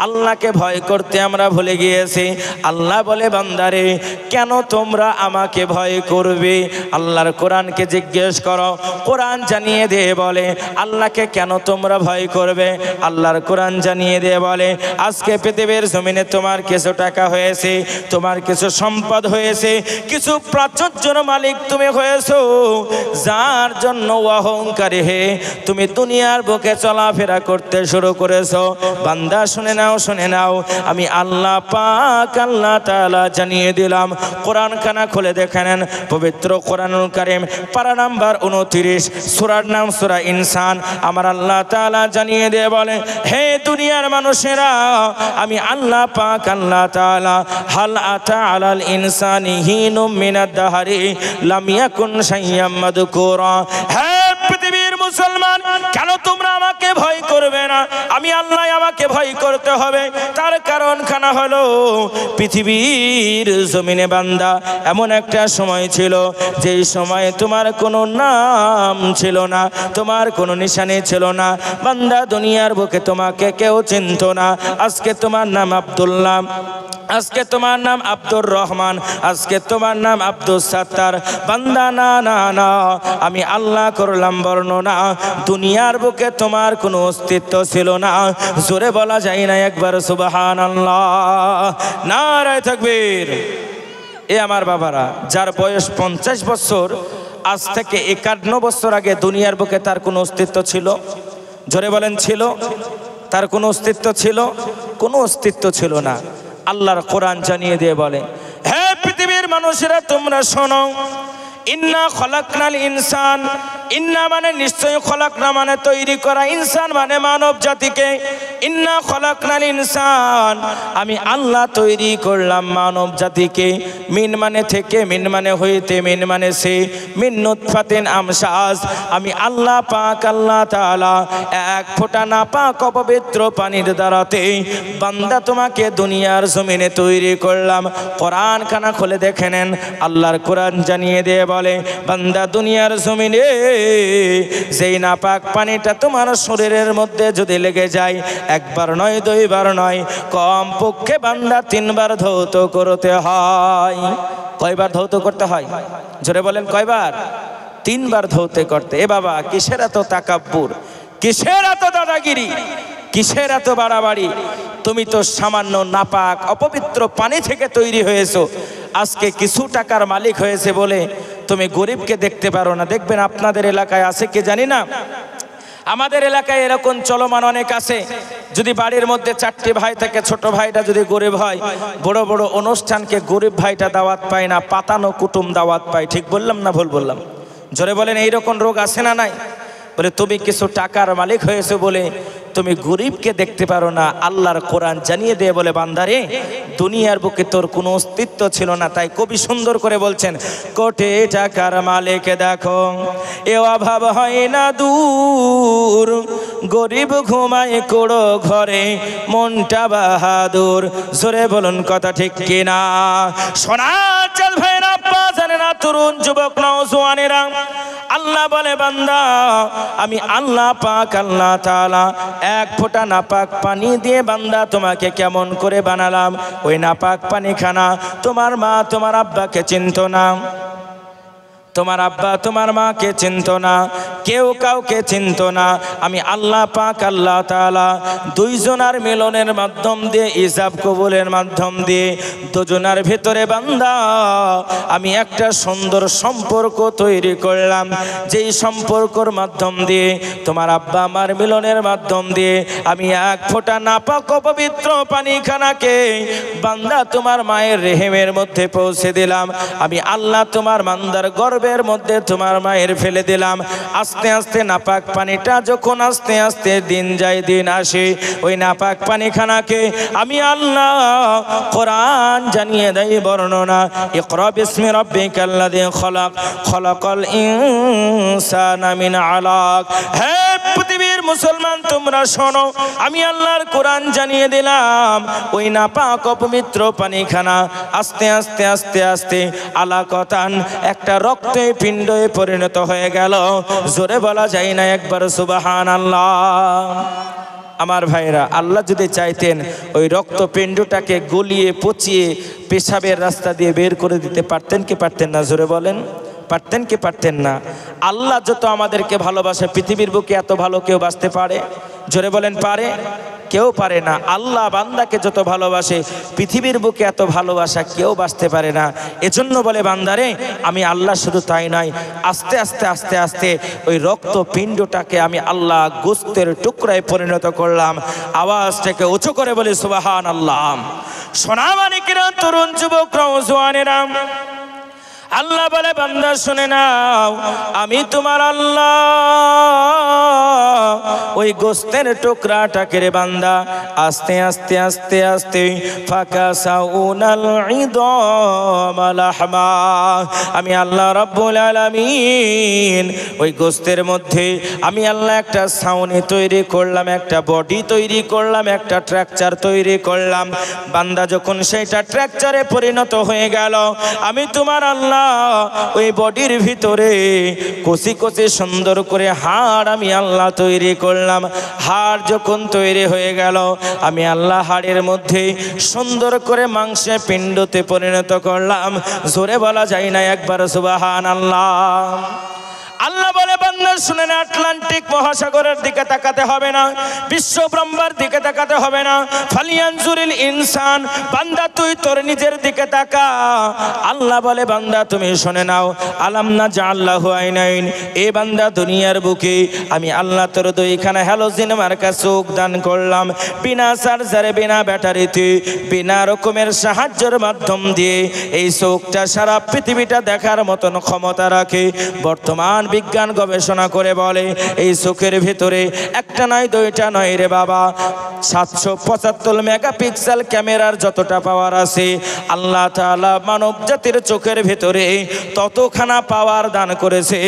আল্লাহকে ভয় করতে আমরা ভুলে গিয়েছি। আল্লাহ বলে বান্দারে কেন তোমরা আমাকে ভয় করবে? আল্লাহর কোরআনকে জিজ্ঞেস করো, কোরআন জানিয়ে দিয়ে বলে আল্লাহকে কেন তোমরা ভয় করবে? আল্লাহর কোরআন জানিয়ে দিয়ে বলে আজকে পৃথিবীর জমিনে তোমার কিছু টাকা হয়েছে, তোমার কিছু সম্পদ হয়েছে, কিছু প্রাচুর্যের মালিক তুমি হয়েছো, যার জন্য অহংকারী হে তুমি দুনিয়ার বুকে চলাফেরা করতে শুরু করেছো। বান্দা শুনে নাও, শুনে নাও, আমি আল্লাহ পাক আল্লাহ তাআলা জানিয়ে দিলাম। কোরআন খানা খুলে দেখে নেন, পবিত্র কোরআনুল কারীম পারা নাম্বার 29, সূরার নাম সূরা ইনসান। আমার আল্লাহ তাআলা জানিয়ে দিয়ে বলে হে দুনিয়ার মানুষেরা, আমি আল্লাহ পাক আল্লাহ তাআলা হাল আতা আলাল ইনসানি হিনুম মিনাদ দাহরি লাম ইয়াকুন শাইয়্যাম মাযকুরা। হে পৃথিবীর মুসলমান, কেন তোমরা আমাকে ভয় করবে না? আমি আল্লাহ আমাকে ভয় করতে হবে। তার কারণ খানা হলো পৃথিবীর জমিনে বান্দা এমন একটা সময় ছিল যেই সময়ে তোমার কোনো নাম ছিল না, তোমার কোনো নিশানি ছিল না। বান্দা দুনিয়ার বুকে তোমাকে কেউ চিনত না। আজকে তোমার নাম আব্দুল্লাহ, আজকে তোমার নাম আব্দুর রহমান, আজকে তোমার নাম আব্দুস সাত্তার। বান্দা না না না, আমি আল্লাহ করলাম বর্ণনা, দুনিয়ার বুকে তোমার কোনো অস্তিত্ব ছিল না। জোরে বলা যায় না একবার সুবহানাল্লাহ, নারায়ে তাকবীর। এ আমার বাবারা, যার বয়স 50 বছর, আজ থেকে 51 বছর আগে দুনিয়ার বুকে তার কোনো অস্তিত্ব ছিল? জোরে বলেন ছিল? তার কোনো অস্তিত্ব ছিল? কোনো অস্তিত্ব ছিল না। আল্লাহর কোরআন জানিয়ে দিয়ে বলে হে পৃথিবীর মানুষেরা তোমরা শোনো, ইন্না খলাকনাল ইনসান, ইন্না মানে নিশ্চয়, খলাকনা মানে তৈরি করা, ইনসান মানে মানব জাতিকে। ইন্না খলাকনাল ইনসান, আমি আল্লাহ তৈরি করলাম মানব জাতিকে। মিন মানে থেকে, মিন মানে হইতে, মিন মানে সে, মিন নুতফাতিন আমশাজ, আমি আল্লাহ পাক আল্লাহ তাআলা এক ফোঁটা নাপাক অপবিত্র পানির দ্বারাতে বান্দা তোমাকে দুনিয়ার জমিনে তৈরি করলাম। কোরআন খানা খুলে দেখে নেন, আল্লাহর কোরআন জানিয়ে দিয়ে বলে বান্দা দুনিয়ার জমিনে যেই নাপাক পানিটা তোমার শরীরের মধ্যে যদি লেগে যায়, একবার নয়, দুইবার নয়, কম পক্ষে বান্দা 3 বার ধৌত করতে হয়। কয়বার ধৌত করতে হয়? জোরে বলেন কয়বার? 3 বার ধৌত করতে। এ বাবা, কিসের এত তাকাব্বুর, কিসের এত দাদাগিরি, কিসের এত বাড়াবাড়ি? তুমি তো সামান্য নাপাক অপবিত্র পানি থেকে তৈরি হয়েছো। আজকে কিছু টাকার মালিক হয়েছে বলে তুমি গরিবকে দেখতে পারো না। দেখবেন আপনাদের এলাকায় আছে কি জানি না, আমাদের এলাকায় এরকম চলমান অনেক আছে। যদি বাড়ির মধ্যে 4টি ভাই থাকে, ছোট ভাইটা যদি গরিব হয়, বড় বড় অনুষ্ঠানকে গরিব ভাইটা দাওয়াত পায় না, পাতানো কুটুম দাওয়াত পায়। ঠিক বললাম না ভুল বললাম? জোরে বলেন, এইরকম রোগ আছে না নাই? বলে তুমি কিছু টাকার মালিক হয়েছে বলে তুমি গরিবকে দেখতে পারো না। আল্লাহর কোরআন জানিয়ে দিয়ে বলে বান্দারে দুনিয়ার বুকে তোর কোনো অস্তিত্ব ছিল না। তাই কবি সুন্দর করে বলছেন, কোটি টাকার মালিক দেখো এ অভাব হয় না দূর, গরিব ঘুমায় কুড়ো ঘরে মনটা বাহাদুর। জোরে বলুন কথা ঠিক কিনা? সোনা চাল ভাইরা, বাজারে না, তরুণ যুবক নওজোয়ানেরা, আল্লাহ বলে বান্দা আমি আল্লাহ পাক আল্লাহ তাআলা এক ফোঁটা নাপাক পানি দিয়ে বান্দা তোমাকে কেমন করে বানালাম। ওই নাপাক পানি খানা তোমার মা তোমার আব্বাকে চিনতো না, তোমার আব্বা তোমার মাকে চিনতো না, কেউ কাউকে চিনতো না। আমি আল্লাহ পাক আল্লাহ তাআলা দুইজনার মিলনের মাধ্যম দিয়ে, ইজাব কবুলের মাধ্যম দিয়ে দুজনার ভিতরে বান্দা আমি একটা সুন্দর সম্পর্ক তৈরি করলাম। যেই সম্পর্কর মাধ্যম দিয়ে, তোমার আব্বা আমার মিলনের মাধ্যম দিয়ে আমি এক ফোঁটা নাপাক অপবিত্র পানিখানাকে বান্দা তোমার মায়ের রেহেমের মধ্যে পৌঁছে দিলাম। আমি আল্লাহ তোমার মান্দার গর্ভের মধ্যে তোমার মায়ের ফেলে দিলাম। আস্তে আস্তে নাপাক পানিটা যখন আস্তে আস্তে দিন যায় দিন আসে, ওই নাপাক পানিখানাকে আমি আল্লাহ কোরআন জানিয়ে দেয় বর্ণনা, ইকরা বিসমি রাব্বিকাল্লাযী খলাক, খলাকাল ইনসানা মিন আলাক। হে পৃথিবীর মুসলমান তোমরা শোনো, আমি আল্লাহর কোরআন জানিয়ে দিলাম ওই নাপাক অপবিত্র পানিখানা আস্তে আস্তে আস্তে আস্তে আলাকতান একটা রক্তে পিণ্ডে পরিণত হয়ে গেল। জোরে বলা যায় না একবার সুবহানাল্লাহ? আমার ভাইরা, আল্লাহ যদি চাইতেন ওই রক্তপিণ্ডটাকে গলিয়ে পচিয়ে পেশাবের রাস্তা দিয়ে বের করে দিতে পারতেন কি পারতেন না? জোরে বলেন, পারতেন কি পারতেন না? আল্লাহ যত আমাদেরকে ভালোবাসে, পৃথিবীর বুকে এত ভালো কেউ বাঁচতে পারে? জোরে বলেন, পারে? কেউ পারে না। আল্লাহ বান্দাকে যত ভালোবাসে, পৃথিবীর বুকে এত ভালোবাসা কেউ বাঁচতে পারে না। এজন্য বলে বান্দারে, আমি আল্লাহ শুধু তাই নয়, আস্তে আস্তে আস্তে আস্তে ওই রক্তপিণ্ডটাকে আমি আল্লাহ গোস্তের টুকরায় পরিণত করলাম। আওয়াজটাকে উঁচু করে বলি সুবহানাল্লাহ। সোনামানিকেরা, তরুণ যুবকরা, জওয়ানেরা, আল্লাহ বলে বান্দা শুনে নাও, আমি তোমার আল্লাহ ওই গোস্তের টুকরাটাকে রে বান্দা আস্তে আস্তে আস্তে আস্তে ফাঁকা সাউনাল ইদম লাহমা, আমি আল্লাহ রাব্বুল আলামিন ওই গোস্তের মধ্যে আমি আল্লাহ একটা ছাউনি তৈরি করলাম, একটা বডি তৈরি করলাম, একটা স্ট্রাকচার তৈরি করলাম। বান্দা যখন সেইটা স্ট্রাকচারে পরিণত হয়ে গেল, আমি তোমার আল্লাহ ওই বডির ভিতরে কচি কচি সুন্দর করে হাড় আমি আল্লাহ তৈরি করলাম। হাড় যখন তৈরি হয়ে গেল, আমি আল্লাহ হাড়ের মধ্যে সুন্দর করে মাংসে পিণ্ডতে পরিণত করলাম। জোরে বলা যায় না একবার সুবহানাল্লাহ। আল্লাহ বলে বান্দা শুনে না, আটলান্টিক মহাসাগরের দিকে তাকাতে হবে না, বিশ্ব ব্রহ্মার দিকে তাকাতে হবে না। ফালিয়ানজুরিল ইনসান, বান্দা তুই তোর নিজের দিকে তাকা। আল্লাহ বলে বান্দা তুমি শুনে নাও, আলাম না জাআল্লাহু আইনাইন, এ বান্দা দুনিয়ার বুকে আমি আল্লাহ তোর দুইখানা হ্যালোজেন মার্কা চোখ দান করলাম, বিনা চার্জারে, বিনা ব্যাটারিতে, বিনা রকমের সাহায্যের মাধ্যম দিয়ে এই চোখটা সারা পৃথিবীটা দেখার মতন ক্ষমতা রাখে। বর্তমান বিজ্ঞান গবেষণা করে বলে এই চোখের ভিতরে একটা নয়, দুইটা নয় রে বাবা, 775 মেগাপিক্সেল ক্যামেরার যতটা পাওয়ার আছে, আল্লাহ তাআলা মানব জাতির চোখের ভিতরে ততখানা পাওয়ার দান করেছে।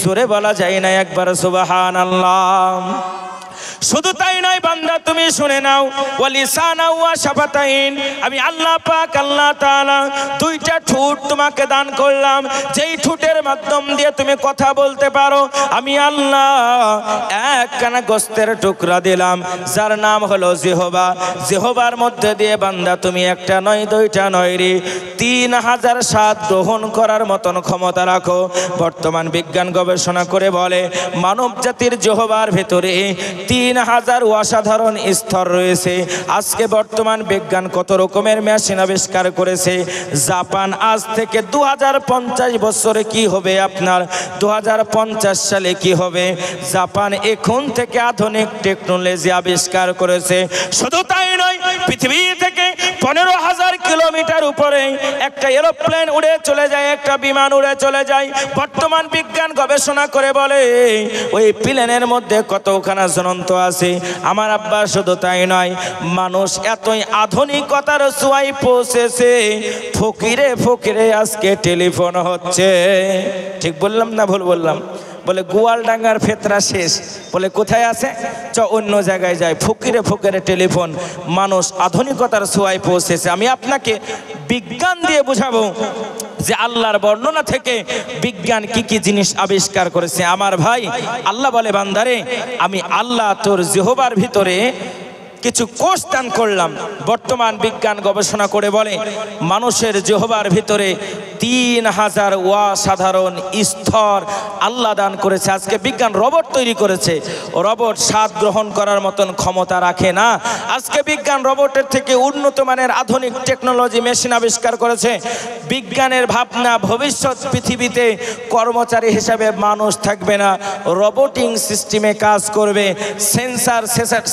জোরে বলা যায় না একবার সুবহানাল্লাহ। শুধু তাই নয় বান্দা তুমি শুনে নাও, ওয়ালিসানা ওয়া শাফাতাইন, আমি আল্লাহ পাক আল্লাহ তাআলা দুইটা ঠোঁট তোমাকে দান করলাম, যেই ঠোঁটের মাধ্যম দিয়ে তুমি কথা বলতে পারো। আমি আল্লাহ একখানা গোস্তের টুকরা দিলাম, যার নাম হলো জিহবা। জিহবার মধ্যে দিয়ে বান্দা তুমি একটা নয়, দুইটা নয় রে, 3000 স্বাদ গ্রহণ করার মতন ক্ষমতা রাখো। বর্তমান বিজ্ঞান গবেষণা করে বলে মানব জাতির জিহবার ভেতরে 3000 অসাধারণ স্তর রয়েছে। আজকে বর্তমান বিজ্ঞান কত রকমের মেশিন আবিষ্কার করেছে। জাপান আজ থেকে 2050 বছরে কি হবে, আপনার 2050 সালে কি হবে, জাপান এখন থেকে আধুনিক টেকনোলজি আবিষ্কার করেছে। শুধু তাই নয়, পৃথিবী থেকে 15,000 কিলোমিটার উপরে একটা এরোপ্লেন উড়ে চলে যায়, একটা বিমান উড়ে চলে যায়। বর্তমান বিজ্ঞান গবেষণা করে বলে ওই প্লেনের মধ্যে কতখানা জ্বলন্ত আছে। আমার আব্বা শুধু তাই নয়, মানুষ এতই আধুনিকতার ছোঁয়ায় পৌঁছেছে, ফকিরে ফকিরে আজকে টেলিফোন হচ্ছে। ঠিক বললাম না ভুল বললাম? বলে গোয়ালডাঙ্গার ফেতরা শেষ, বলে কোথায় আছে, অন্য জায়গায় যায়। ফকিরে ফকিরে টেলিফোন, মানুষ আধুনিকতার ছোঁয়ায় পৌঁছেছে। আমি আপনাকে বিজ্ঞান দিয়ে বুঝাবো যে আল্লাহর বর্ণনা থেকে বিজ্ঞান কি কি জিনিস আবিষ্কার করেছে। আমার ভাই, আল্লাহ বলে বান্দারে, আমি আল্লাহ তোর জিহবার ভিতরে কিছু কোষ দান করলাম। বর্তমান বিজ্ঞান গবেষণা করে বলে মানুষের জিহবার ভিতরে 3000 অসাধারণ স্তর আল্লাহ দান করেছে। আজকে বিজ্ঞান রোবট তৈরি করেছে, রোবট স্বাদ গ্রহণ করার মতন ক্ষমতা রাখে না। আজকে বিজ্ঞান রোবটের থেকে উন্নত মানের আধুনিক টেকনোলজি মেশিন আবিষ্কার করেছে। বিজ্ঞানের ভাবনা, ভবিষ্যৎ পৃথিবীতে কর্মচারী হিসাবে মানুষ থাকবে না, রোবোটিং সিস্টেমে কাজ করবে। সেন্সার,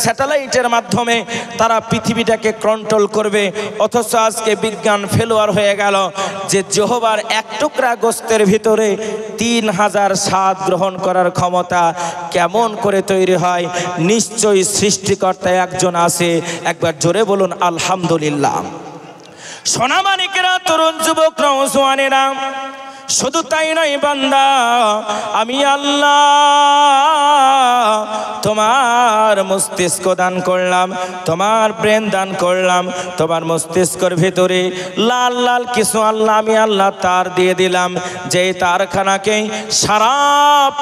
স্যাটেলাইটের মাধ্যমে তারা পৃথিবীটাকে কন্ট্রোল করবে। অথচ আজকে বিজ্ঞান ফেলোয়ার হয়ে গেল যে জিহবার এক টুকরা গোস্তের ভিতরে 3000 স্বাদ গ্রহণ করার ক্ষমতা কেমন করে তৈরি হয়। নিশ্চয়ই সৃষ্টিকর্তা একজন আছে, একবার জোরে বলুন আলহামদুলিল্লাহ। সোনামানিকেরা, তরুণ যুবক নওজোয়ানেরা, শুধু তাই নয় বান্দা, আমি আল্লাহ তোমার মস্তিষ্ক দান করলাম, তোমার ব্রেন দান করলাম, তোমার মস্তিষ্কের ভিতরে লাল লাল কিছু আল্লাহ আমি আল্লাহ তার দিয়ে দিলাম, যেই তারখানাকে সারা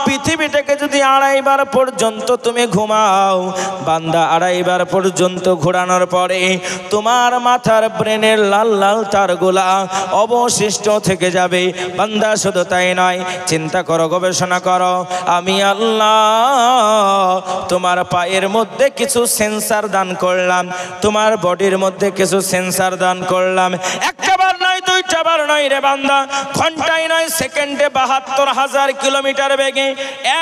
পৃথিবীটাকে যদি 2.5 বার পর্যন্ত তুমি ঘুমাও বান্দা, 2.5 বার পর্যন্ত ঘোরানোর পরে তোমার মাথার ব্রেনের লাল লাল তারগুলা অবশিষ্ট থেকে যাবে বান্দা। শুধু তাই নয়, চিন্তা করো, গবেষণা করো, আমি আল্লাহ তোমার পায়ের মধ্যে কিছু সেন্সার দান করলাম, তোমার বডির মধ্যে কিছু সেন্সার দান করলাম। একটা বার নয়, 2টা বার নয় রে বান্দা, ঘন্টায় নয়, সেকেন্ডে 72,000 কিলোমিটার বেগে,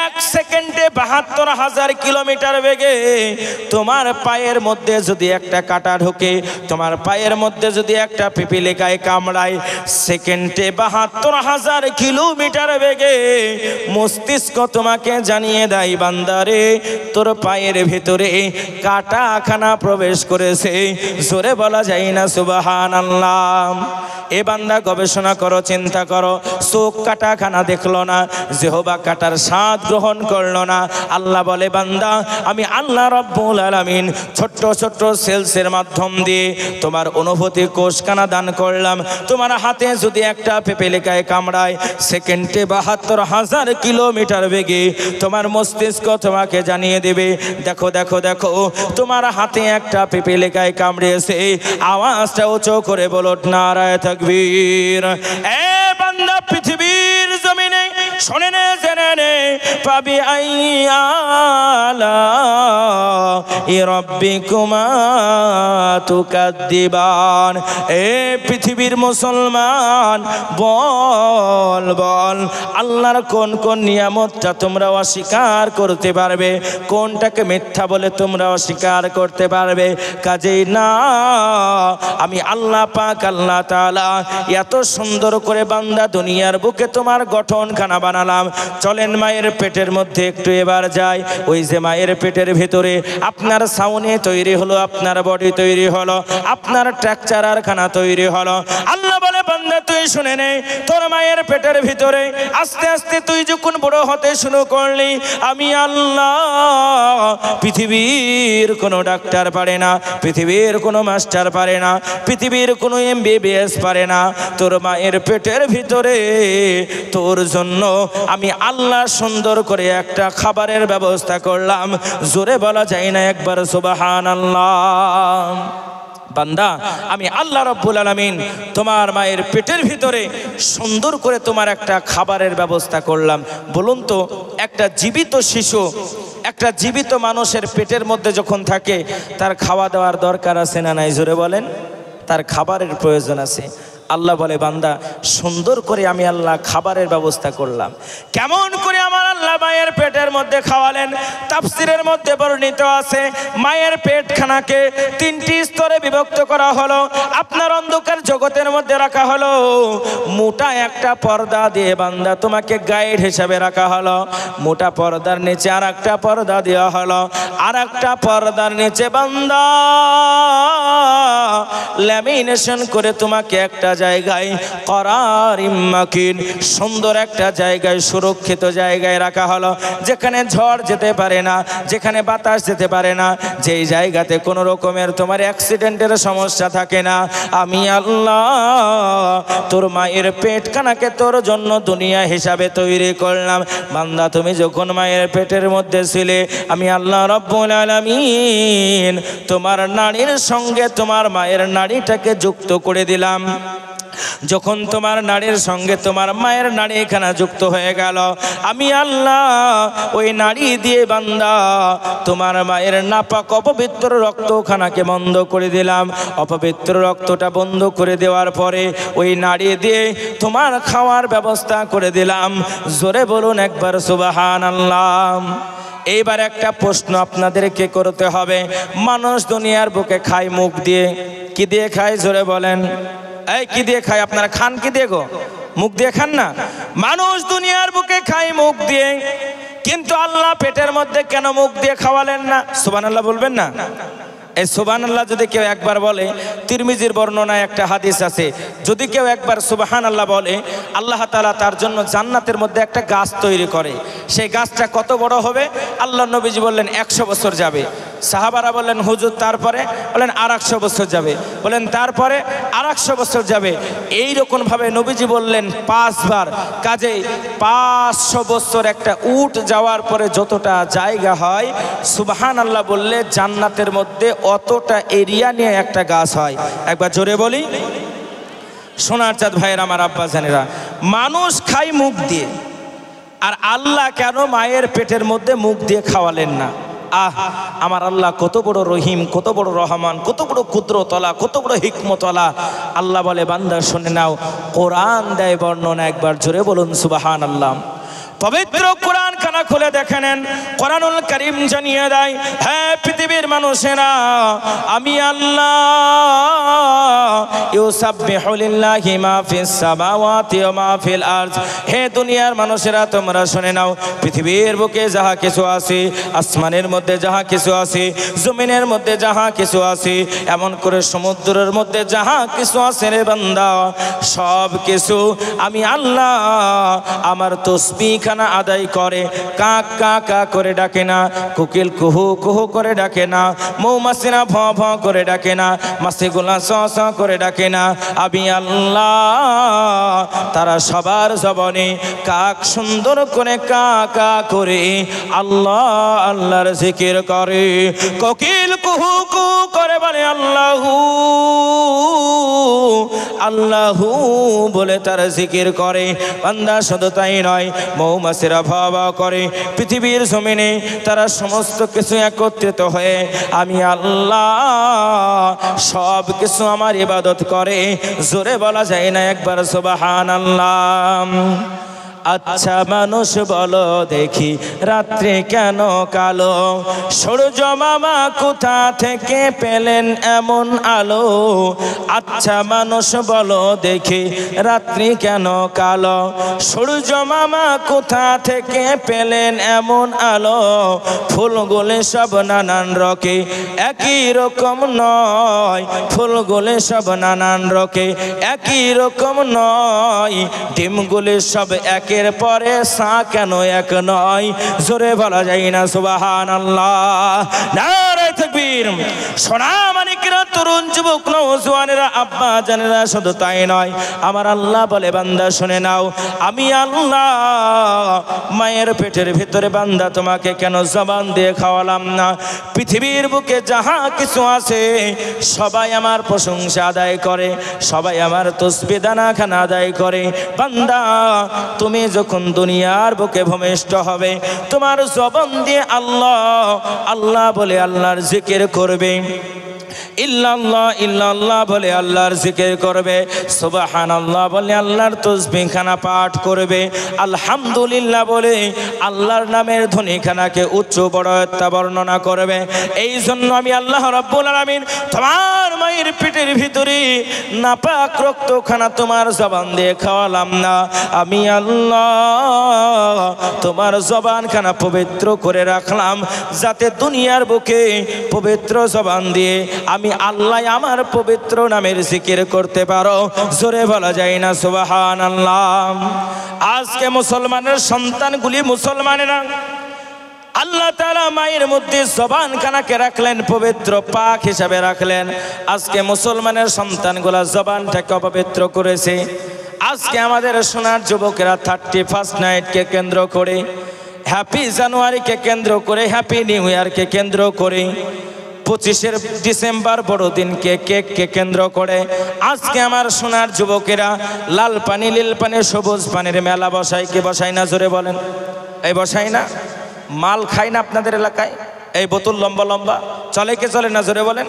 1 সেকেন্ডে 72,000 কিলোমিটার বেগে তোমার পায়ের মধ্যে যদি একটা কাঁটা ঢোকে, তোমার পায়ের মধ্যে যদি একটা পিপিলিকায় কামড়ায়, সেকেন্ডে 72,000 কিলোমিটার বেগে মস্তিষ্ক তোমাকে জানিয়ে দেয় বান্দারে তোর পায়ের ভিতরে কাঁটাখানা প্রবেশ করেছে। জোরে বলা যায় না সুবহানাল্লাহ। এ বান্দা গবেষণা করো, চিন্তা করো, চোখ কাঁটাখানা দেখলো না, জিহ্বা কাঁটার স্বাদ গ্রহণ করলো না। আল্লাহ বলে বান্দা, আমি আল্লাহ রাব্বুল আলামিন ছোট্ট ছোট্ট সেলসের মাধ্যম দিয়ে তোমার অনুভূতি কোষখানা দান করলাম। তোমার হাতে যদি একটা পিপিলিকায় কামড়ায়, সেকেন্ডে 72,000 কিলোমিটার বেগে তোমার মস্তিষ্ক তোমাকে জানিয়ে দেবে, দেখো দেখো দেখো তোমার হাতে একটা পিপিলিকায় কামড়িয়েছে। আওয়াজটা উঁচু করে বলো নারায়ে তাকবীর। এ বান্দা, পৃথিবীর জমিনে শোনে নে, জেনে নে, পাবি আলা রাব্বিকুমা তুকাদ্দিবান। এ পৃথিবীর মুসলমান, বল বল আল্লাহর কোন কোন নিয়ামতটা তোমরা অস্বীকার করতে পারবে, কোনটাকে মিথ্যা বলে তোমরা অস্বীকার করতে পারবে? কাজেই না, আমি আল্লাহ পাক আল্লাহ তাআলা এত সুন্দর করে বান্দা দুনিয়ার বুকে তোমার গঠনখানা বানালাম। চলেন মায়ের পেটের মধ্যে একটু এবার যাই। ওই যে মায়ের পেটের ভিতরে আপনার সাউনে তৈরি হলো, আপনার বডি তৈরি হলো, আপনার স্ট্রাকচার খানা তৈরি হলো। আল্লাহ বলে বান্দা তুই শুনে নে, তোর মায়ের পেটের ভিতরে আস্তে আস্তে তুই যখন বড় হতে শুরু করলি, আমি আল্লাহ পৃথিবীর কোনো ডাক্তার পারে না, পৃথিবীর কোনো মাস্টার পারে না, পৃথিবীর কোনো MBBS পারে না। তোর মায়ের পেটের ভিতরে তোর জন্য আমি আল্লাহ সুন্দর করে একটা খাবারের ব্যবস্থা করলাম। জোরে বলা যায় না একবার সুবহানাল্লাহ। বান্দা, আমি আল্লাহ রাব্বুল আলামিন তোমার মায়ের পেটের ভিতরে সুন্দর করে তোমার একটা খাবারের ব্যবস্থা করলাম। বলুন তো, একটা জীবিত শিশু, একটা জীবিত মানুষের পেটের মধ্যে যখন থাকে, তার খাওয়া দাওয়ার দরকার আছে না নাই? জোরে বলেন। তার খাবারের প্রয়োজন আছে। আল্লাহ বলে বান্দা, সুন্দর করে আমি আল্লাহ খাবারের ব্যবস্থা করলাম। কেমন করে আমার আল্লাহ মায়ের পেটের মধ্যে খাওয়ালেন? তাফসিরের মধ্যে বর্ণিত আছে, মায়ের পেটখানাকে 3টি স্তরে বিভক্ত করা হলো। আপনার অন্ধকার জগতের মধ্যে রাখা হলো, মোটা একটা পর্দা দিয়ে বান্দা তোমাকে গাইড হিসাবে রাখা হলো। মোটা পর্দার নিচে আর একটা পর্দা দেওয়া হলো, আর একটা পর্দার নিচে বান্দা ল্যামিনেশন করে তোমাকে একটা জায়গায় করারিম মাকিন, সুন্দর একটা জায়গায়, সুরক্ষিত জায়গায় রাখা হলো, যেখানে ঝড় যেতে পারে না, যেখানে বাতাস যেতে পারে না, যেই জায়গাতে কোনো রকমের তোমার অ্যাক্সিডেন্টের সমস্যা থাকে না। আমি আল্লাহ তোর মায়ের পেটখানাকে তোর জন্য দুনিয়া হিসাবে তৈরি করলাম। বান্দা, তুমি যখন মায়ের পেটের মধ্যে ছিলে, আমি আল্লাহ রাব্বুল আলামিন তোমার নাড়ির সঙ্গে তোমার মায়ের নাড়িটাকে যুক্ত করে দিলাম। যখন তোমার নাড়ির সঙ্গে তোমার মায়ের নাড়ি এখানে যুক্ত হয়ে গেল, আমি আল্লাহ ওই নাড়ি দিয়ে বান্দা তোমার মায়ের নাপাক অপবিত্র রক্তখানাকে বন্ধ করে দিলাম। অপবিত্র রক্তটা বন্ধ করে দেওয়ার পরে ওই নাড়ি দিয়ে তোমার খাওয়ার ব্যবস্থা করে দিলাম। জোরে বলুন একবার সুবহানাল্লাহ। এইবার একটা প্রশ্ন আপনাদেরকে করতে হবে, মানুষ দুনিয়ার বুকে খায় মুখ দিয়ে, কি দিয়ে খায়? জোরে বলেন। এই কি দিয়ে খায়? আপনারা খান কি দিয়ে গো? মুখ দিয়ে খান না? মানুষ দুনিয়ার বুকে খায় মুখ দিয়ে, কিন্তু আল্লাহ পেটের মধ্যে কেন মুখ দিয়ে খাওয়ালেন না? সুবহানাল্লাহ বলবেন না? এই সুবহানাল্লাহ যদি কেউ একবার বলে, তিরমিজির বর্ণনায় একটা হাদিস আছে, যদি কেউ একবার সুবহানাল্লাহ বলে আল্লাহ তাআলা তার জন্য জান্নাতের মধ্যে একটা গাছ তৈরি করে। সেই গাছটা কত বড় হবে? আল্লাহ নবীজি বললেন 100 বছর যাবে। সাহাবারা বললেন হুজুর তারপরে? বলেন আর 100 বছর যাবে। বলেন তারপরে আর 100 বছর যাবে। এইরকমভাবে নবীজি বললেন 5 বার। কাজেই 500 বছর একটা উট যাওয়ার পরে যতটা জায়গা হয়, সুবহানাল্লাহ বললে জান্নাতের মধ্যে অতটা এরিয়া নিয়ে একটা গাছ হয়। একবার জোরে বলি। সোনার চাঁদ ভাইয়ের আমার আব্বা জানেরা, মানুষ খায় মুখ দিয়ে, আর আল্লাহ কেন মায়ের পেটের মধ্যে মুখ দিয়ে খাওয়ালেন না? আমার আল্লাহ কত বড় রহিম, কত বড় রহমান, কত বড় কুদরতওয়ালা, কত বড় হিকমতওয়ালা। আল্লাহ বলে বান্দা শুনে নাও, কোরআন দেয় বর্ণনা, একবার জোরে বলুন সুবহানাল্লাহ। পবিত্র কোরআন খানা খুলে দেখে নেন, কোরআনুল কারীম জানিয়ে দেয়, হ্যাঁ পৃথিবীর মানুষেরা, আমি আল্লাহ ইউসাব্বিহু লিল্লাহি মা ফিস সামাওয়াতি ওয়া মা ফিল আরদ। হে দুনিয়ার মানুষেরা তোমরা শুনে নাও, পৃথিবীর বুকে যাহা কিছু আছে, আসমানের মধ্যে যাহা কিছু আছে, জমিনের মধ্যে যাহা কিছু আছে, এমন করে সমুদ্রের মধ্যে যাহা কিছু আছে রে বান্দা, সব কিছু আমি আল্লাহ আমার তাসবিহ আদায় করে। কাক কা কা করে ডাকে না, কোকিল কুহু কুহু করে ডাকে না, মৌমাছিরা ভ ভ করে ডাকে না, মাছিগুলা স স করে ডাকে না। আমি আল্লাহ তারা সবার জবানে কাক সুন্দর করে কা কা করে আল্লাহ আল্লাহর জিকির করে। কোকিল কুহু কুহু করে বলে আল্লাহু আল্লাহু বলে তারা জিকির করে। বান্দা শুধু তাই নয়, মৌমাছিরা ভাবা করে, পৃথিবীর জমিনে তারা সমস্ত কিছু একত্রিত হয়ে আমি আল্লাহ সব কিছু আমার ইবাদত করে। জোরে বলা যায় না একবার সুবহানাল্লাহ। আচ্ছা মানুষ বলো দেখি, রাত্রি কেন কালো? সূর্য মামা কোথা থেকে পেলেন এমন আলো? আচ্ছা মানুষ বলো দেখি, রাত্রি কেন কালো? সূর্য মামা কোথা থেকে পেলেন এমন আলো? ফুলগুলি সব নানান রকে একই রকম নয়, ফুলগুলি সব নানান রকে একই রকম নয়, ডিমগুলি সব এক এর পরে সা কেন এক নয়? জোরে বলা যায় না সুবহানাল্লাহ। নারে তাকবীর। সোনা মানিকরা, তরুণ যুবক নওজোয়ানেরা, আব্বা জানেরা, শুধু তাই নয়, আমার আল্লাহ বলে বান্দা শুনে নাও, আমি আল্লাহ মায়ের পেটের ভিতরে বান্দা তোমাকে কেন জবান দিয়ে খাওয়ালাম না? পৃথিবীর বুকে যাহা কিছু আছে সবাই আমার প্রশংসা আদায় করে, সবাই আমার তাসবিহ দানা খানা আদায় করে। বান্দা তুমি যখন দুনিয়ার বুকে ভূমিষ্ঠ হবে, তোমার জবান দিয়ে আল্লাহ আল্লাহ বলে আল্লাহর জিকির করবে, ইল্লাল্লাহ ইল্লাল্লাহ বলে আল্লাহর জিকির করবে, সুবহানাল্লাহ বলে আল্লাহর তাসবিহ খানা পাঠ করবে, আলহামদুলিল্লাহ বলে আল্লাহর নামের ধ্বনিখানাকে উচ্চ বড়তা বর্ণনা করবে। এই জন্য আমি আল্লাহ রাব্বুল আলামিন তোমার মায়ের পেটের ভিতরে নাপাক রক্তখানা তোমার জবান দিয়ে খাওয়ালাম না? আমি আল্লাহ তোমার জবানখানা পবিত্র করে রাখলাম, যাতে দুনিয়ার বুকে পবিত্র জবান দিয়ে আমি আল্লাহ আমার পবিত্র নামের জিকির করতে পারো। জোরে বলা যায় না সুবহানাল্লাহ। আজকে মুসলমানের সন্তানগুলি, মুসলমানেরা আল্লাহ তাআলা মায়ের মধ্যে জবানখানাকে রাখলেন পবিত্র পাক হিসাবে রাখলেন। আজকে মুসলমানের সন্তানগুলা জবানটাকে অপবিত্র করেছে। আজকে আমাদের সোনার যুবকেরা 31 নাইটকে কেন্দ্র করে, হ্যাপি জানুয়ারিকে কেন্দ্র করে, হ্যাপি নিউ ইয়ারকে কেন্দ্র করে, 25 ডিসেম্বর বড়দিনকে কেককে কেন্দ্র করে আজকে আমার সোনার যুবকেরা লাল পানি, নীল পানি, সবুজ পানির মেলা বসায়। কে বসায় না? জোরে বলেন। এই বসায় না? মাল খায় না আপনাদের এলাকায়? এই বোতল লম্বা লম্বা চলে, কে চলে না? জোরে বলেন।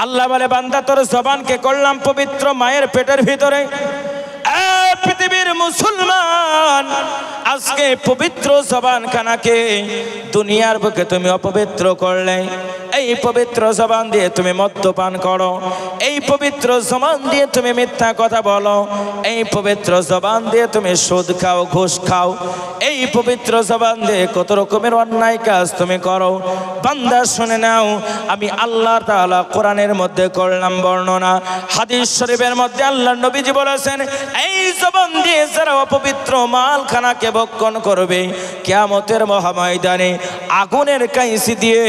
আল্লাহ বলে বান্দা তোর জবানকে করলাম পবিত্র মায়ের পেটের ভিতরে। পৃথিবীর মুসলমান, আজকে পবিত্র জবানখানাকে দুনিয়ার বুকে তুমি অপবিত্র করলে। এই পবিত্র জবান দিয়ে তুমি মদ্যপান করো, এই পবিত্র জবান দিয়ে তুমি মিথ্যা কথা বলো, এই পবিত্র জবান দিয়ে তুমি সুদ খাও, ঘুষ খাও, এই পবিত্র জবান দিয়ে কত রকমের অন্যায় কাজ তুমি করো। বান্দা শুনে নাও, আমি আল্লাহ তাআলা কোরআনের মধ্যে করলাম বর্ণনা, হাদিস শরীফের মধ্যে আল্লাহ নবীজি বলেছেন, এই জবান দিয়ে যারা অপবিত্র মালখানাকে ভক্ষণ করবে, কিয়ামতের মহাময়দানে আগুনের কাঁইচি দিয়ে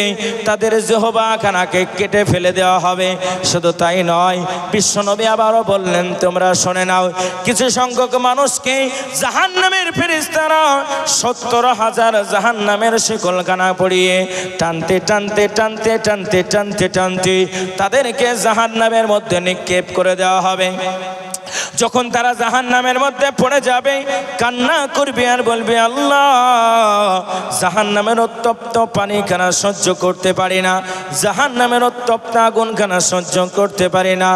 তাদের জিহ্বাখানাকে কেটে ফেলে দেওয়া হবে। শুধু তাই নয়, বিশ্বনবী আবারও বললেন, তোমরা শুনে নাও, কিছু সংখ্যক মানুষকে জাহান্নামের ফেরেশতারা 70,000 জাহান্নামের শিকলখানা পরিয়ে টানতে টানতে টানতে টানতে টানতে টানতে তাদেরকে জাহান্নামের মধ্যে নিক্ষেপ করে দেওয়া হবে। যখন তারা জাহান্নামের মধ্যে পড়ে যাবে, কান্না করবে আর বলবে, আল্লাহ, জাহান্নামের উত্তপ্ত পানিখানা সহ্য করতে পারি না, জাহান্নামের উত্তপ্ত আগুনখানা সহ্য করতে পারি না,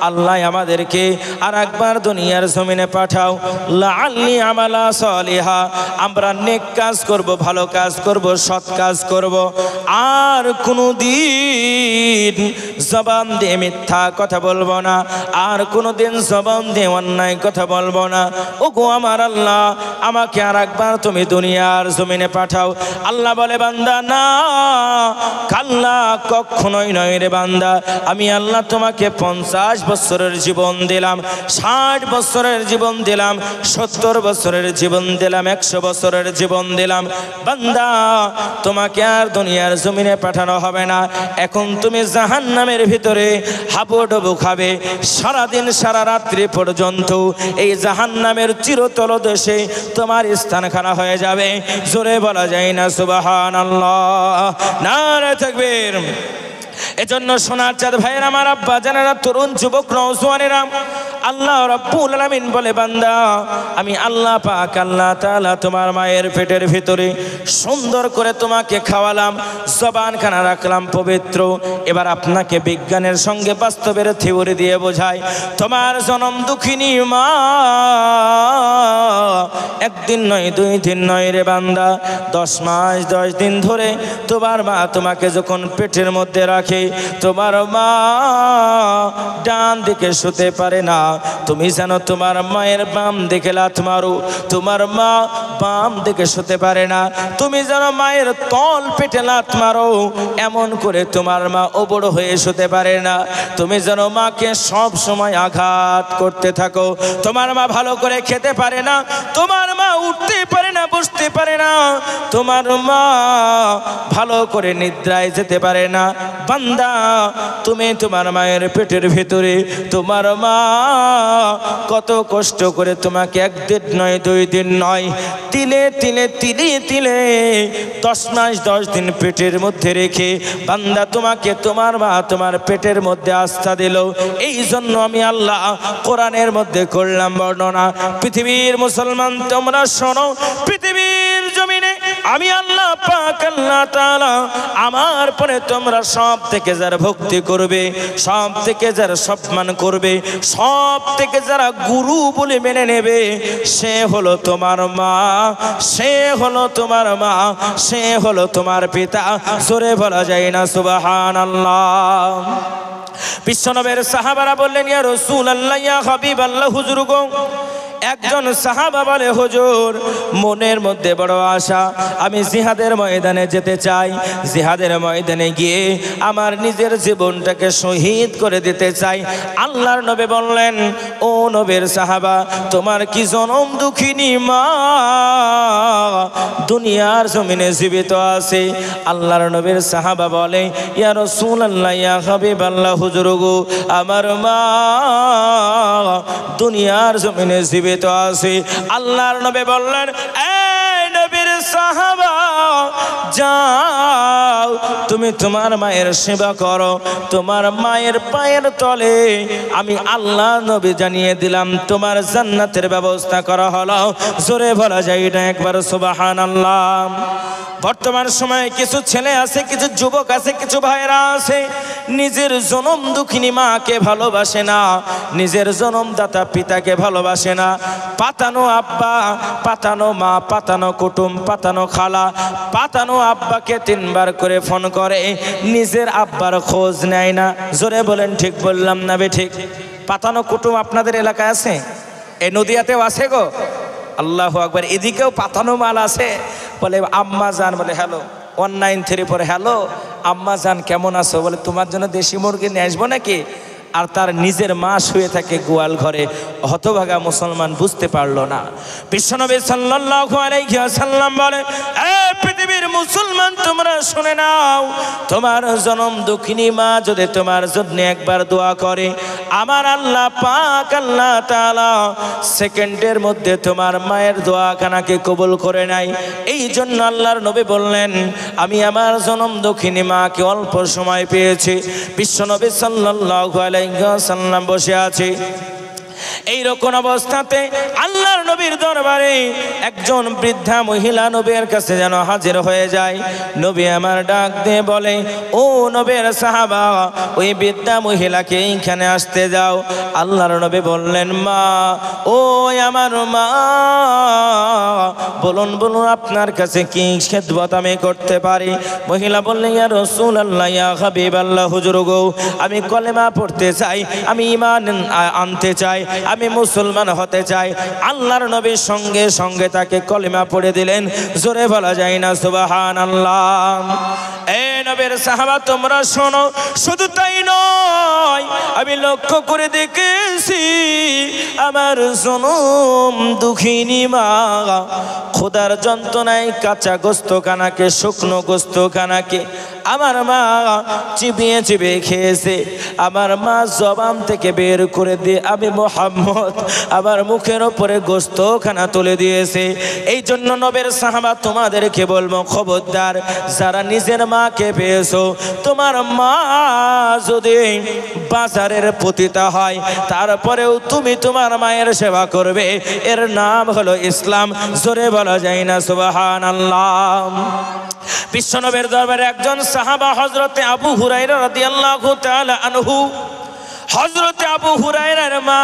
আল্লাহ আমাদেরকে আর একবার দুনিয়ার জমিনে পাঠাও, লাআল্লি আমালা সালিহা, আমরা নেক কাজ করব, ভালো কাজ করব, সৎ কাজ করব, আর কোনোদিন জবান দিয়ে মিথ্যা কথা বলবো না, আর কোনোদিন জবান দিয়ে অন্যায় কথা বলবো না। ওগো আমার আল্লাহ, আমাকে আর একবার তুমি দুনিয়ার জমিনে পাঠাও। আল্লাহ বলে, বান্দা না, কাল্লা, কখনোই নয় রে বান্দা, আমি আল্লাহ তোমাকে 50 বছরের জীবন দিলাম, 60 বছরের জীবন দিলাম, 70 বছরের জীবন দিলাম, 100 বছরের জীবন দিলাম, বান্দা তোমাকে আর দুনিয়ার জমিনে পাঠানো হবে না। এখন তুমি জাহান্নামের ভিতরে হাবুডুবু খাবে, সারাদিন সারা রাত্রি পর্যন্ত এই জাহান্নামের চিরতলদেশে তোমার স্থানখানা হয়ে যাবে। জোরে বলা যায় না সুবহানাল্লাহ, নারে তাকবীর। এজন্য সোনার চাঁদ ভাইয়ের আমার, আব্বা জানেরা, তরুণ যুবক নওজোয়ানেরা, আল্লাহ রাব্বুল আলামিন বলে, বান্দা আমি আল্লাহ পাক আল্লাহ তাআলা তোমার মায়ের পেটের ভিতরে সুন্দর করে তোমাকে খাওয়ালাম, জবানখানা রাখলাম পবিত্র। এবার আপনাকে বিজ্ঞানের সঙ্গে বাস্তবের থিওরি দিয়ে বোঝায়, তোমার জনম দুঃখিনী মা একদিন নয়, 2 দিন নয় রে বান্দা, 10 মাস 10 দিন ধরে তোমার মা তোমাকে যখন পেটের মধ্যে রাখে, তোমার মা ডান দিকে শুতে পারে না, তুমি জানো তোমার মায়ের বাম দিকে লাথ মারো, তোমার মা বাম দিকে শুতে পারে না, তুমি জানো মায়ের তল পেটে লাথ মারো, এমন করে তোমার মা ওবড় হয়ে শুতে পারে না, তুমি জানো মাকে সব সময় আঘাত করতে থাকো, তোমার মা ভালো করে খেতে পারে না, তোমার মা উঠতে পারে না, বসতে পারে না, তোমার মা ভালো করে নিদ্রায় যেতে পারে না। বান্দা, তুমি তোমার মায়ের পেটের ভিতরে তোমার মা কত কষ্ট করে তোমাকে 1 দিন নয়, 2 দিন নয়, তিলে তিলে তিলে তিলে 10 মাস 10 দিন পেটের মধ্যে রেখে বান্দা তোমাকে তোমার মা তোমার পেটের মধ্যে আস্থা দিল। এই জন্য আমি আল্লাহ কোরআনের মধ্যে করলাম বর্ণনা। পৃথিবীর মুসলমান তোমরা শোনো, পৃথিবীর জমিনে আমি আল্লাহ পাক আল্লাহ তাআলা আমার পরে তোমরা সব থেকে যারা ভক্তি করবে, সব থেকে যারা সম্মান করবে, সব থেকে যারা গুরু বলে মেনে নেবে, সে হলো তোমার মা, সে হলো তোমার মা, সে হলো তোমার পিতা। জোরে বলা যায় না সুবহানাল্লাহ। বিশ্বনবীর সাহাবারা বললেন, ইয়া রাসূলুল্লাহ, ইয়া হাবিবাল্লাহ, হুজুর গো। একজন সাহাবা বলে, হুজুর মনের মধ্যে বড় আশা, আমি জিহাদের ময়দানে যেতে চাই, জিহাদের ময়দানে গিয়ে আমার নিজের জীবনটাকে শহীদ করে দিতে চাই। আল্লাহর নবী বললেন, ও নবীর সাহাবা, তোমার কি জনম দুঃখিনী মা দুনিয়ার জমিনে জীবিত আছে? আল্লাহর নবীর সাহাবা বলে, ইয়া রাসূলুল্লাহ, ইয়া হাবিবাল্লাহ, হুজুর গো, আমার মা দুনিয়ার জমিনে জীবিত আছে। আল্লাহর নবী বললেন, এই নবীর সাহাবা, যাও তুমি তোমার মায়ের সেবা করো, তোমার মায়ের পায়ের তলে আমি আল্লাহ নবী জানিয়ে দিলাম তোমার জান্নাতের ব্যবস্থা করা হলো। জোরে বলা যায় না একবার সুবহানাল্লাহ। বর্তমান সময়ে কিছু ছেলে আছে, কিছু যুবক আছে, কিছু ভাইরা আছে, নিজের জনম দুঃখিনী মাকে ভালোবাসে না, নিজের জনমদাতা পিতাকে ভালোবাসে না। পাতানো আব্বা, পাতানো মা, পাতানো কুটুম, পাতানো খালা, পাতানো আব্বাকে 3 বার করে ফোন করে, নিজের আব্বার খোঁজ নেয় না। জোরে বলেন ঠিক বললাম না বে ঠিক? পাতানো কুটুম আপনাদের এলাকায় আছে? এই নদিয়াতেও আছে গো। আল্লাহু আকবার। এদিকেও পাতানো মাল আছে। বলে আম্মা জান, বলে হ্যালো 193 পরে হ্যালো আম্মা জান কেমন আছো? বলে তোমার জন্য দেশি মুরগি নিয়ে আসবো নাকি? আর তার নিজের মা শুয়ে থাকে গোয়াল ঘরে। হতভাগা মুসলমান বুঝতে পারলো না। বিশ্বনবী সাল্লাল্লাহু আলাইহি ওয়াসাল্লাম বলে, এ পৃথিবীর মুসলমান তোমরা শুনে নাও, তোমার জনম দুঃখিনী মা যদি তোমার জন্য একবার দোয়া করে, আমার আল্লাহ পাক আল্লাহ তাআলা সেকেন্ডের মধ্যে তোমার মায়ের দোয়াখানাকে কবুল করে নেয়। এই জন্য আল্লাহর নবী বললেন, আমি আমার জনম দুঃখিনী মাকে অল্প সময় পেয়েছি। বিশ্বনবী সাল্লাল্লাহু আলাইহি ওয়াসাল্লাম বসে আছে। এইরকম অবস্থাতে আল্লাহর নবীর দরবারে একজন বৃদ্ধা মহিলা নবীর কাছে যেন হাজির হয়ে যায়। নবী আমার ডাক দিয়ে বলে, ও নবীর সাহাবা, ওই বৃদ্ধা মহিলাকে এইখানে আসতে যাও। আল্লাহর নবী বললেন, মা, ও আমার মা, বলুন বলুন আপনার কাছে কি খেদমত আমি করতে পারি? মহিলা বললেন, ইয়া রাসূলুল্লাহ, ইয়া হাবিবাল্লাহ, হুজুর গো, আমি কলেমা পড়তে চাই, আমি ঈমান আনতে চাই, আমি মুসলমান হতে চাই। আল্লাহর নবীর সঙ্গে সঙ্গে তাকে কলেমা পড়ে দিলেন। জোরে বলা যায় না সুবহানাল্লাহ? এ নবীর সাহাবা তোমরা শোনো, শুধু তাই নয়, আমি লক্ষ্য করে দেখেছি আমার জনম দুঃখিনী মা খোদার যন্ত্রণায় কাঁচা গোস্তখানাকে, শুকনো গোস্তখানাকে আমার মা চিবিয়ে চিবিয়ে খেয়েছে। আমার মা জবান থেকে বের করে দিয়ে আমি মুহাম্মদ আমার মুখের ওপরে গোস্তখানা তুলে দিয়েছে। এই জন্য নবীর সাহাবা তোমাদেরকে বলবো, খবরদার, যারা নিজের মাকে পেয়েছো, তোমার মা যদি বাজারের পতিতা হয়, তারপরেও তুমি তোমার মায়ের সেবা করবে। এর নাম হলো ইসলাম। জোরে বলা যায় না সুবহানাল্লাহ? বিশ্বনবীর দরবারে একজন সাহাবা হযরতে আবু হুরায়রা রাদিয়াল্লাহু তাআলা আনহু, হযরতে আবু হুরায়রার মা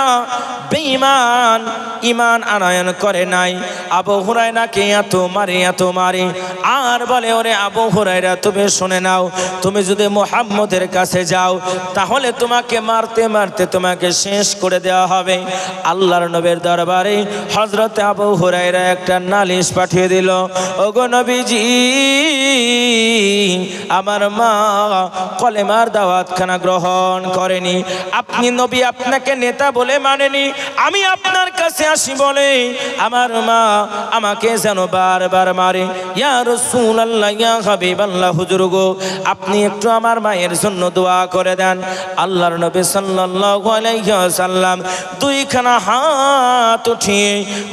বেঈমান, ঈমান আনয়ন করে নাই। আবু হুরায়রাকে এত মারে আর বলে, ওরে আবু হুরায়রা, তুমি শুনে নাও, তুমি যদি মুহাম্মদের কাছে যাও তাহলে তোমাকে মারতে মারতে তোমাকে শেষ করে দেওয়া হবে। আল্লাহর নবীর দরবারে হযরতে আবু হুরায়রা একটা নালিশ পাঠিয়ে দিল, ওগো নবীজি, আমার মা কলেমার দাওয়াতখানা গ্রহণ করেনি, আপনি নবী আপনাকে নেতা বলে মানেনি, আমি আপনার কাছে আসি বলে আমার মা আমাকে যেন বারবার মারে। ইয়া রাসূলুল্লাহ, ইয়া হাবিবাল্লাহ, হুজুর গো, আপনি একটু আমার মায়ের জন্য দোয়া করে দেন। আল্লাহর নবী সাল্লাল্লাহু আলাইহি ওয়াসাল্লাম 2খানা হাত উঠিয়ে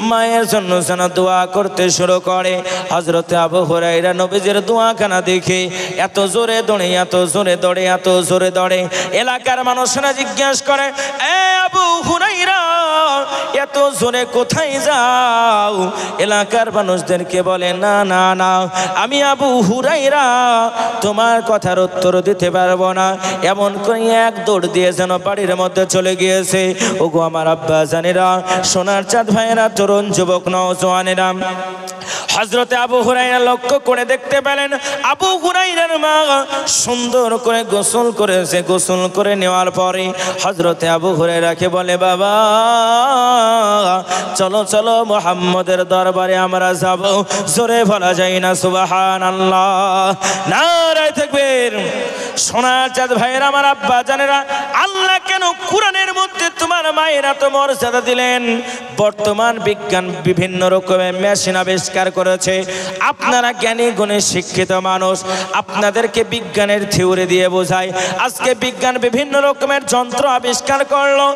মায়ের জন্য যেন দোয়া করতে শুরু করে। হযরতে আবু হুরায়রা নবীজির দোয়াখানা দেখে এত জোরে দৌড়ে, এত জোরে দৌড়ে, এত জোরে দৌড়ে। এলাকার মানুষরা জিজ্ঞেস করে, এ আবু হুরায়রা, এত জোরে কোথায় যাও? এলাকার মানুষদেরকে বলে, না না না, আমি আবু হুরায়রা তোমার কথার উত্তর দিতে পারবো না। এমন করে এক দৌড় দিয়ে যেন বাড়ির মধ্যে চলে গিয়েছে। ওগো আমার আব্বা জানেরা, সোনার চাঁদ ভাইয়েরা, তরুণ যুবক নওজওয়ানেরা, হযরতে আবু হুরায়রা লক্ষ্য করে দেখতে পেলেন আবু হুরায়রার মা সুন্দর করে গোসল করেছে। গোসল করে নেওয়ার পরে হযরতে আবু হুরায়রাকে বলে, বাবা চলো চলো মুহাম্মদের দরবারে আমরা যাব। জোরে বলা যায় না সুবহানাল্লাহ? নারায়ে তাকবীর। সোনার চাঁদ ভাইয়েরা, আমার আব্বা জানেরা, আল্লাহ কেন কোরআনের মধ্যে তোমার মায়ের এত মর্যাদা দিলেন? বর্তমান বিজ্ঞান বিভিন্ন রকমের মেশিন আবিষ্কার করেছে। আপনারা জ্ঞানী গুণে শিক্ষিত মানুষ, আপনাদেরকে বিজ্ঞানের থিওরি দিয়ে বোঝায়। আজকে বিজ্ঞান বিভিন্ন রকমের যন্ত্র আবিষ্কার করলো।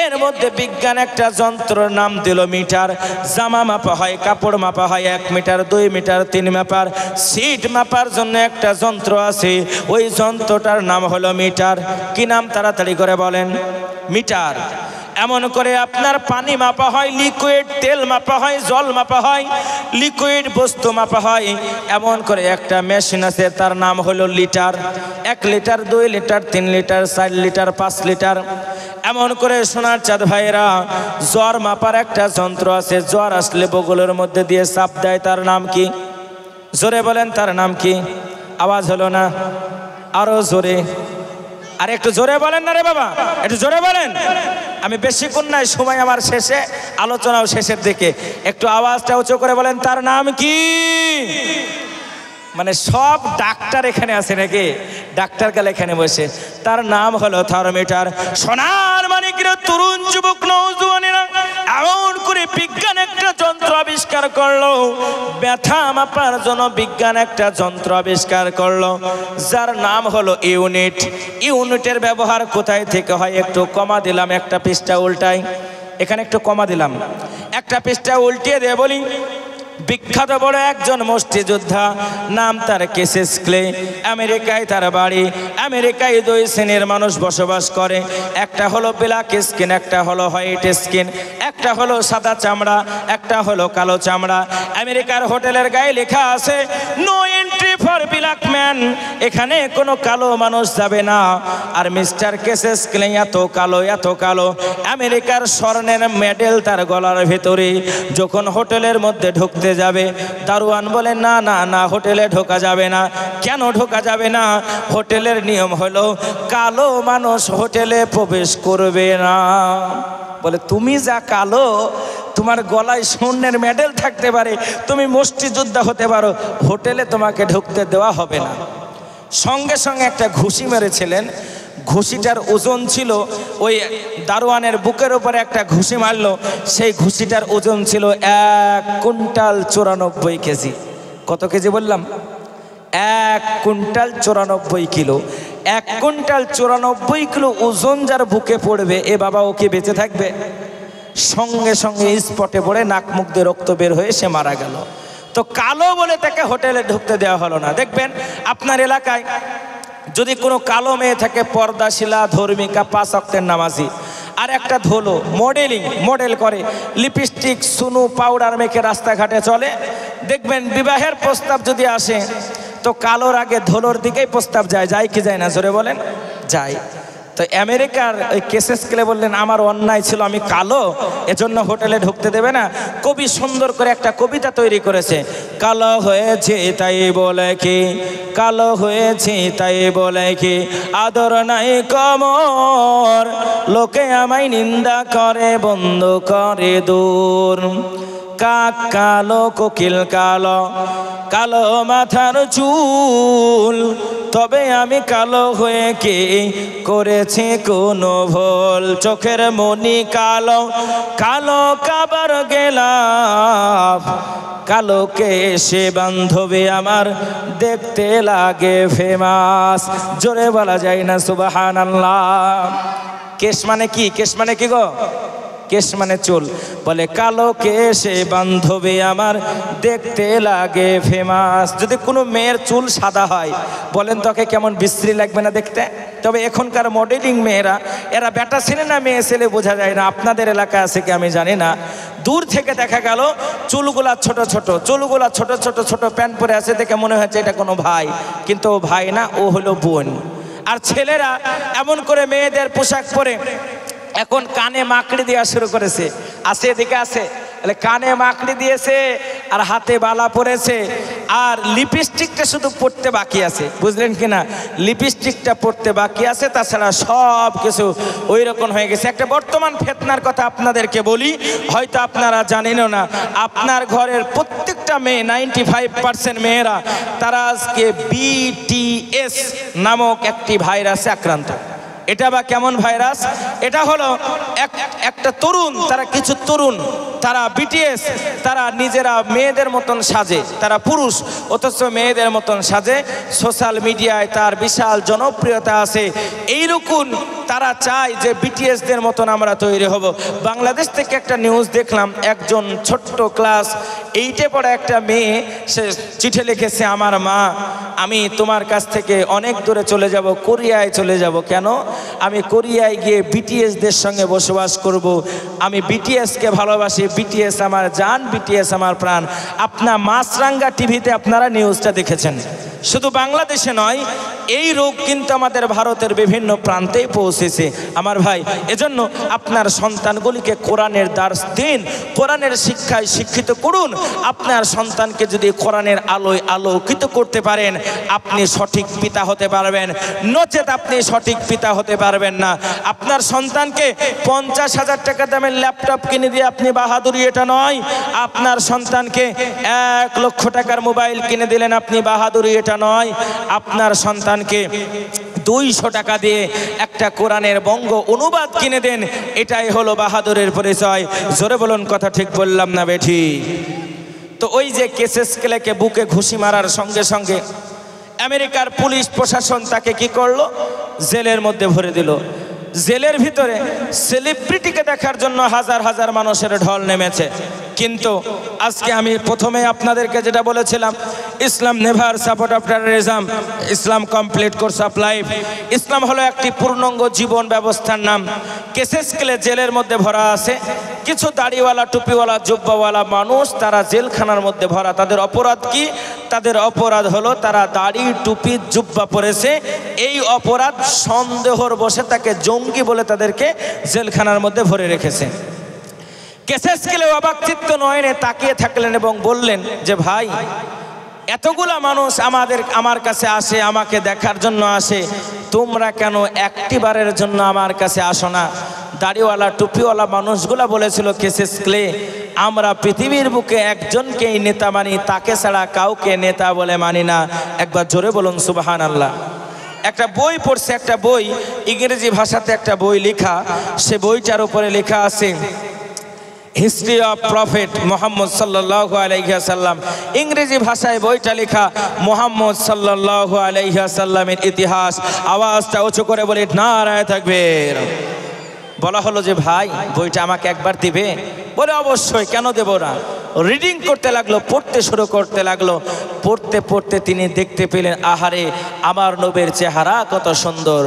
এর মধ্যে বিজ্ঞান একটা যন্ত্রের নাম দিল মিটার। জামা মাপা হয়, কাপড় মাপা হয়, 1 মিটার, 2 মিটার, 3 মাপার। সিট মাপার জন্য একটা যন্ত্র আছে, ওই যন্ত্রটার নাম হলো মিটার। কি নাম তাড়াতাড়ি করে বলেন? মিটার। এমন করে আপনার পানি মাপা হয়, লিকুইড তেল মাপা হয়, জল মাপা হয়, লিকুইড বস্তু মাপা হয়। এমন করে একটা মেশিন আছে, তার নাম হলো litre. 1 litre, 2 litre, 3 litre, 4 litre, 5 litre. এমন করে সোনার চাঁদ ভাইয়েরা, জ্বর মাপার একটা যন্ত্র আছে। জ্বর আসলে বগলের মধ্যে দিয়ে চাপ দেয়, তার নাম কি? জোরে বলেন তার নাম কি? আওয়াজ হলো না, আরো জোরে, আর একটু জোরে বলেন না রে বাবা, একটু জোরে বলেন। আমি বেশিক্ষণ নাই, সময় আমার শেষে, আলোচনাও শেষের দিকে। একটু আওয়াজটা উঁচু করে বলেন তার নাম কি? মানে সব ডাক্তার এখানে আছে নাকি? ডাক্তার গেল এখানে বসে। তার নাম হলো থার্মোমিটার। সোনার মানিকের তরুণ যুবক নওজোয়ানেরা এমন করে বিজ্ঞান একটা যন্ত্র আবিষ্কার করলো, ব্যথা মাপার জন্য বিজ্ঞান একটা যন্ত্র আবিষ্কার করলো, যার নাম হলো ইউনিট। ইউনিটের ব্যবহার কোথায় থেকে হয়? একটু কমা দিলাম, একটা পৃষ্ঠা উল্টাই, এখানে একটু কমা দিলাম, একটা পৃষ্ঠা উল্টিয়ে দিয়ে বলি, বিখ্যাত বড় একজন মুষ্টিযোদ্ধা, নাম তার কেসিস ক্লে। আমেরিকায় তার বাড়ি। আমেরিকায় দুই শ্রেণীর মানুষ বসবাস করে, একটা হলো ব্ল্যাক স্কিন, একটা হলো হোয়াইট স্কিন, একটা হলো সাদা চামড়া, একটা হলো কালো চামড়া। আমেরিকার হোটেলের গায়ে লেখা আছে no entry for black man, এখানে কোনো কালো মানুষ যাবে না। আর মিস্টার কেসিস ক্লে এত কালো, এত কালো, আমেরিকার স্বর্ণের মেডেল তার গলার ভেতরে। যখন হোটেলের মধ্যে ঢুকতে যাবে, দারোয়ান বলে না না না, হোটেলে ঢোকা যাবে না। কেন ঢোকা যাবে না? হোটেলের নিয়ম হলো কালো মানুষ হোটেলে প্রবেশ করবে না। বলে তুমি যা কালো, তোমার গলায় স্বর্ণের মেডেল থাকতে পারে, তুমি মুষ্টিযোদ্ধা হতে পারো, হোটেলে তোমাকে ঢুকতে দেওয়া হবে না। সঙ্গে সঙ্গে একটা ঘুষি মেরেছিলেন। ঘুষিটার ওজন ছিল, ওই দারোয়ানের বুকের উপরে একটা ঘুষি মারলো, সেই ঘুষিটার ওজন ছিল 1 কুইন্টাল 94 কেজি। কত কেজি বললাম? 1 কুইন্টাল 94 কিলো। 1 কুইন্টাল 94 কিলো ওজন যার বুকে পড়বে, এ বাবা ও কি বেঁচে থাকবে? সঙ্গে সঙ্গে স্পটে পড়ে নাক মুখ দিয়ে রক্ত বের হয়ে সে মারা গেল। তো কালো বলে তাকে হোটেলে ঢুকতে দেওয়া হলো না। দেখবেন আপনার এলাকায় যদি কোনো কালো মেয়ে থাকে, পর্দাশীলা, ধর্মিকা, 5 ওয়াক্তের নামাজি, আর একটা ধুলো মডেল করে, লিপস্টিক, সুনু, পাউডার মেখে রাস্তাঘাটে চলে, দেখবেন বিবাহের প্রস্তাব যদি আসে তো কালোর আগে ধুলোর দিকেই প্রস্তাব যায়। যায় কি যায় না? জোরে বলেন। যায়। তো আমেরিকার ওই কেসিস ক্লে বললেন আমার অন্যায় ছিল, আমি কালো, এজন্য হোটেলে ঢুকতে দেবে না। কবি সুন্দর করে একটা কবিতা তৈরি করেছে, কালো হয়েছে তাই বলে কি, কালো হয়েছে তাই বলে কি, আদর নাই কমর, লোকে আমায় নিন্দা করে, বন্ধ করে দূর। কাক কালো, কোকিল কালো, কালো মাথার চুল, তবে আমি কালো হয়ে কি করেছি কোনো ভুল? চোখের মনি কালো, কালো কাবার গেলাম, কালোকে সে বান্ধবী আমার দেখতে লাগে ফেমাস। জোরে বলা যায় না সুবহানাল্লাহ? কেশ মানে কি? কেশ মানে কি গো? কেশ মানে চুল। বলে কালো কেশে বান্ধবী আমার দেখতে লাগে ফেমাস। যদি কোনো মেয়ের চুল সাদা হয়, বলেন তোকে কেমন বিশ্রী লাগবে না দেখতে? তবে এখনকার মডেলিং মেয়েরা, এরা বেটা ছেলে না মেয়ে ছেলে বোঝা যায় না। আপনাদের এলাকায় আছে কি আমি জানি না, দূর থেকে দেখা গেল চুলগুলা ছোট ছোট, চুলগুলা ছোট ছোট ছোট, প্যান্ট পরে আছে, দেখে মনে হচ্ছে এটা কোনো ভাই, কিন্তু ও ভাই না, ও হলো বোন। আর ছেলেরা এমন করে মেয়েদের পোশাক পরে এখন কানে মাকড়ি দেওয়া শুরু করেছে। আছে এদিকে আছে, কানে মাকড়ি দিয়েছে আর হাতে বালা পরেছে, আর লিপস্টিকটা শুধু পড়তে বাকি আছে। বুঝলেন কিনা? লিপস্টিকটা পড়তে বাকি আছে, তাছাড়া সব কিছু ওই রকম হয়ে গেছে। একটা বর্তমান ফিতনার কথা আপনাদেরকে বলি, হয়তো আপনারা জানেনও না। আপনার ঘরের প্রত্যেকটা মেয়ে, 95% মেয়েরা, তারা আজকে BTS নামক একটি ভাইরাসে আক্রান্ত। এটা বা কেমন ভাইরাস? এটা হলো একটা তরুণ, তারা কিছু তরুণ, তারা BTS, তারা নিজেরা মেয়েদের মতন সাজে, তারা পুরুষ অথচ মেয়েদের মতন সাজে। সোশ্যাল মিডিয়ায় তার বিশাল জনপ্রিয়তা আছে। এইরকম তারা চায় যে BTSদের মতন আমরা তৈরি হব। বাংলাদেশ থেকে একটা নিউজ দেখলাম, একজন ছোট্ট ক্লাস 8-এ পড়া একটা মেয়ে, সে চিঠি লিখেছে, আমার মা, আমি তোমার কাছ থেকে অনেক দূরে চলে যাব, কোরিয়ায় চলে যাব। কেন? আমি কোরিয়ায় গিয়ে BTSদের সঙ্গে বসবাস করব। আমি BTSকে ভালোবাসি, BTS আমার জান, BTS আমার প্রাণ। আপনার মাছরাঙ্গা টিভিতে আপনারা নিউজটা দেখেছেন, শুধু বাংলাদেশে নয়, এই রোগ কিন্তু আমাদের ভারতের বিভিন্ন প্রান্তেই পৌঁছেছে আমার ভাই। এজন্য আপনার সন্তানগুলিকে কোরআনের দার্স দিন, কোরআনের শিক্ষায় শিক্ষিত করুন। আপনার সন্তানকে যদি কোরআনের আলোয় আলোকিত করতে পারেন, আপনি সঠিক পিতা হতে পারবেন, নচেত আপনি সঠিক পিতা হতে পারবেন না। আপনার সন্তানকে 50,000 টাকা দামের ল্যাপটপ কিনে দিয়ে আপনি বাহাদুরি, এটা নয়। আপনার সন্তানকে 1 লক্ষ টাকার মোবাইল কিনে দিলেন, আপনি বাহাদুরি, এটা নয়। আপনার সন্তানকে 200 টাকা দিয়ে একটা কোরআনের বঙ্গ অনুবাদ কিনে দেন, এটাই হলো বাহাদুরের পরিচয়। জোরে বলুন, কথা ঠিক বললাম না বেঠি? তো ওই যে কেসেস ক্লেকে বুকে ঘুষি মারার সঙ্গে সঙ্গে আমেরিকার পুলিশ প্রশাসন তাকে কি করলো? জেলের মধ্যে ভরে দিল। জেলের ভিতরে সেলিব্রিটিকে দেখার জন্য হাজার হাজার মানুষের ঢল নেমেছে। কিন্তু আজকে আমি প্রথমে আপনাদেরকে যেটা বলেছিলাম, Islam never support of terrorism, Islam complete course of life. ইসলাম হলো একটি পূর্ণাঙ্গ জীবন ব্যবস্থার নাম। কেসেস ক্লে জেলের মধ্যে ভরা আছে, কিছু দাড়িওয়ালা টুপিওয়ালা জুব্বাওয়ালা মানুষ, তারা জেলখানার মধ্যে ভরা। তাদের অপরাধ কি? তাদের অপরাধ হলো তারা দাড়ি টুপি জুব্বা পরেছে। এই অপরাধ সন্দেহর বসে তাকে জঙ্গি বলে তাদেরকে জেলখানার মধ্যে ভরে রেখেছে। কেসেস ক্লে অবাক চিত্ত নয়নে তাকিয়ে থাকলেন এবং বললেন যে ভাই, এতগুলা মানুষ আমার কাছে আসে, আমাকে দেখার জন্য আসে, তোমরা কেন একটিবারের জন্য আমার কাছে আসো না? দাড়িওয়ালা টুপিওয়ালা মানুষগুলা বলেছিল, কেসেস ক্লে, আমরা পৃথিবীর বুকে একজনকেই নেতা মানি, তাকে ছাড়া কাউকে নেতা বলে মানি না। একবার জোরে বলুন সুবহানাল্লাহ। একটা বই পড়ছে, একটা বই ইংরেজি ভাষাতে একটা বই লেখা, সে বইটার উপরে লেখা আছে হিস্ট্রি অফ প্রফেট মোহাম্মদ সাল্লাল্লাহু আলাইহি ওয়াসাল্লাম। ইংরেজি ভাষায় বইটা লেখা মোহাম্মদ সাল্লাল্লাহু আলাইহি ওয়াসাল্লামের ইতিহাস। আওয়াজটা উঁচু করে বলি নারায়ে তাকবীর। বলা হলো যে ভাই, বইটা আমাকে একবার দিবে? বলে অবশ্যই, কেন দেব না। রিডিং করতে লাগলো, পড়তে শুরু করতে লাগলো। পড়তে পড়তে তিনি দেখতে পেলেন, আহারে, আমার নবীর চেহারা কত সুন্দর।